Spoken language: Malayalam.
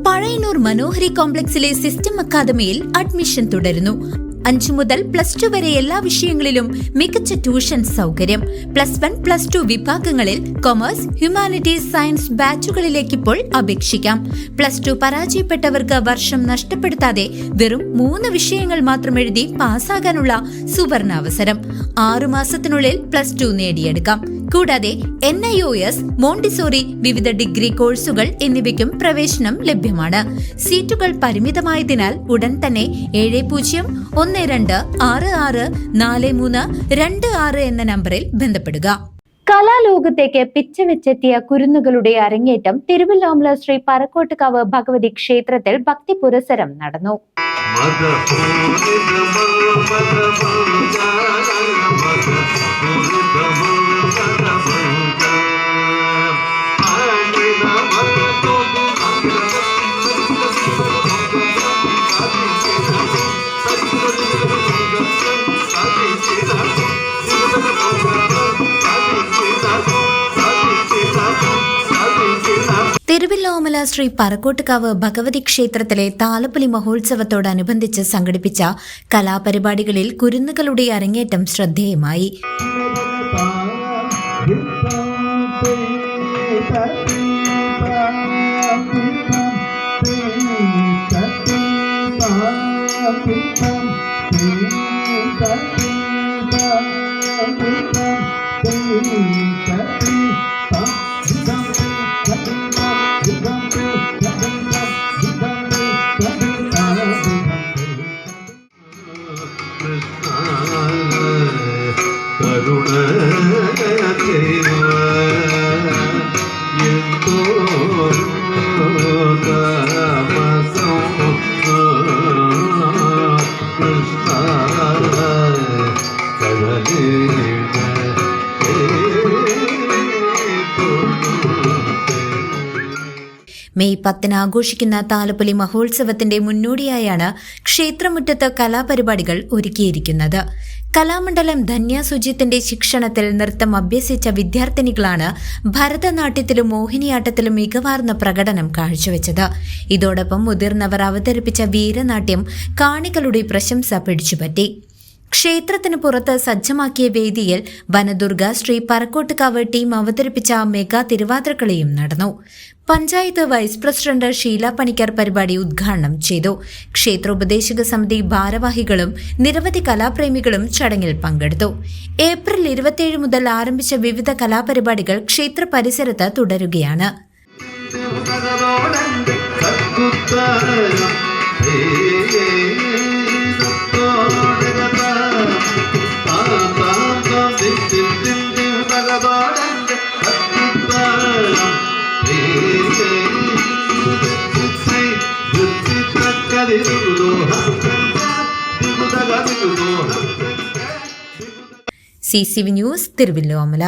പഴയന്നൂർ മനോഹരി കോംപ്ലക്സിലെ സിസ്റ്റം അക്കാദമിയിൽ അഡ്മിഷൻ തുടരുന്നു. 5 മുതൽ +2 വരെ എല്ലാ വിഷയങ്ങളിലും മികച്ച ട്യൂഷൻ സൗകര്യം. +1, +2 വിഭാഗങ്ങളിൽ കൊമേഴ്സ്, ഹ്യൂമാനിറ്റീസ്, സയൻസ് ബാച്ചുകളിലേക്ക് ഇപ്പോൾ അപേക്ഷിക്കാം. +2 പരാജയപ്പെട്ടവർക്ക് വർഷം നഷ്ടപ്പെടുത്താതെ വെറും 3 വിഷയങ്ങൾ മാത്രം എഴുതി പാസ്സാകാനുള്ള സുവർണാവസരം. 6 മാസത്തിനുള്ളിൽ +2 നേടിയെടുക്കാം. കൂടാതെ NIOS, മോണ്ടിസോറി, വിവിധ ഡിഗ്രി കോഴ്സുകൾ എന്നിവയ്ക്കും പ്രവേശനം ലഭ്യമാണ്. സീറ്റുകൾ പരിമിതമായതിനാൽ ഉടൻ തന്നെ 7062664326 എന്ന നമ്പറിൽ ബന്ധപ്പെടുക. കലാലോകത്തേക്ക് പിച്ചവെച്ചെത്തിയ കുരുന്നുകളുടെ അരങ്ങേറ്റം തിരുവല്ലോമല ശ്രീ പറക്കോട്ടുകാവ് ഭഗവതി ക്ഷേത്രത്തിൽ ഭക്തി പുരസ്സരം നടന്നു. തിരുവല്ലോമല ശ്രീ പറക്കോട്ടുകാവ് ഭഗവതി ക്ഷേത്രത്തിലെ താലപ്പൊലി മഹോത്സവത്തോടനുബന്ധിച്ച് സംഘടിപ്പിച്ച കലാപരിപാടികളിൽ കുരുന്നുകളുടെ അരങ്ങേറ്റം ശ്രദ്ധേയമായി. മെയ് 10 ആഘോഷിക്കുന്ന താലപ്പൊലി മഹോത്സവത്തിന്റെ മുന്നോടിയായാണ് ക്ഷേത്രമുറ്റത്ത് കലാപരിപാടികൾ ഒരുക്കിയിരിക്കുന്നത്. കലാമണ്ഡലം ധന്യ സുജിത്തിന്റെ ശിക്ഷണത്തിൽ നൃത്തം അഭ്യസിച്ച വിദ്യാർത്ഥിനികളാണ് ഭരതനാട്യത്തിലും മോഹിനിയാട്ടത്തിലും മികവാർന്ന പ്രകടനം കാഴ്ചവെച്ചത്. ഇതോടൊപ്പം മുതിർന്നവർ അവതരിപ്പിച്ച വീരനാട്യം കാണികളുടെ പ്രശംസ പിടിച്ചുപറ്റി. ക്ഷേത്രത്തിന് പുറത്ത് സജ്ജമാക്കിയ വേദിയിൽ വനദുർഗ ശ്രീ പറക്കോട്ടുകാവ് ടീം അവതരിപ്പിച്ച മെഗാ തിരുവാതിരക്കളിയും നടന്നു. പഞ്ചായത്ത് വൈസ് പ്രസിഡന്റ് ഷീല പണിക്കർ പരിപാടി ഉദ്ഘാടനം ചെയ്തു. ക്ഷേത്രോപദേശക സമിതി ഭാരവാഹികളും നിരവധി കലാപ്രേമികളും ചടങ്ങിൽ പങ്കെടുത്തു. ഏപ്രിൽ 27 മുതൽ ആരംഭിച്ച വിവിധ കലാപരിപാടികൾ ക്ഷേത്ര പരിസരത്ത് തുടരുകയാണ്. CCV news, Thiruvilwamala.